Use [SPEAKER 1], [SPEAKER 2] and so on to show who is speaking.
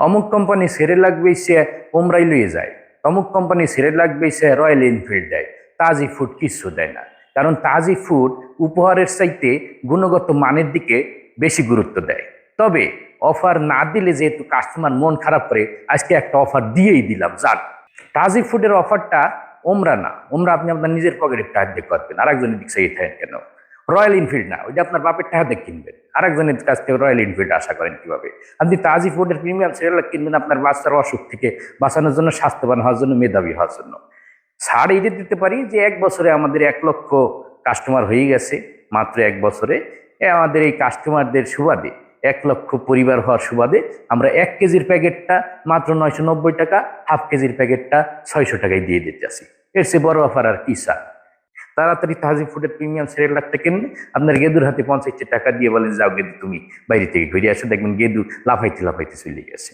[SPEAKER 1] অমুক company Cerelac বেচে ওমরাই লইয়ে যায়, অমুক কোম্পানি সেরেলাক বেচে রয়্যাল এনফিল্ড দেয়, তাজি ফুড কিচ্ছু দেয় না। কারণ তাজি ফুড উপহারের চাইতে গুণগত মানের দিকে বেশি গুরুত্ব দেয়। তবে অফার না দিলে যেহেতু কাস্টমার মন খারাপ করে, আজকে একটা অফার দিয়েই দিলাম। যাক, তাজি ফুডের অফারটা ওমরা না, ওমরা আপনি আপনার নিজের পকেটের টাকা দিয়ে করবেন, আরেকজনের দিক থেকে থাকেন কেন? রয়্যাল এনফিল্ড না, ওইটা আপনার বাপের টাকাতে কিনবেন, আরেকজনের কাছ থেকে রয়্যাল এনফিল্ড আশা করেন কিভাবে? আপনি তাজি ফুডের প্রিমিয়াম সিরিয়াল কিনবেন আপনার বাচ্চার অসুখ থেকে বাঁচানোর জন্য, স্বাস্থ্যবান হওয়ার জন্য, মেধাবী হওয়ার জন্য। ছাড় এটা দিতে পারি যে 1 বছরে আমাদের 1 লক্ষ কাস্টমার হয়ে গেছে, মাত্র 1 বছরে। আমাদের এই কাস্টমারদের সুবাদে, 1 লক্ষ পরিবার হওয়ার সুবাদে আমরা 1 কেজির প্যাকেটটা মাত্র 990 টাকা, হাফ কেজির প্যাকেটটা 600 টাকায় দিয়ে দিতে আসি। এর চেয়ে বড় অফার আর কি স্যার? তাড়াতাড়ি তাজি ফুডের প্রিমিয়াম সিরিয়াল রাখতে কিনলে আপনার গেদুর হাতে 50 টাকা দিয়ে বলেন, যাও গেদু তুমি বাইরে থেকে ঘুরে আসো, দেখবেন গেদু লাফাইতে লাফাইতে চলে গেছে।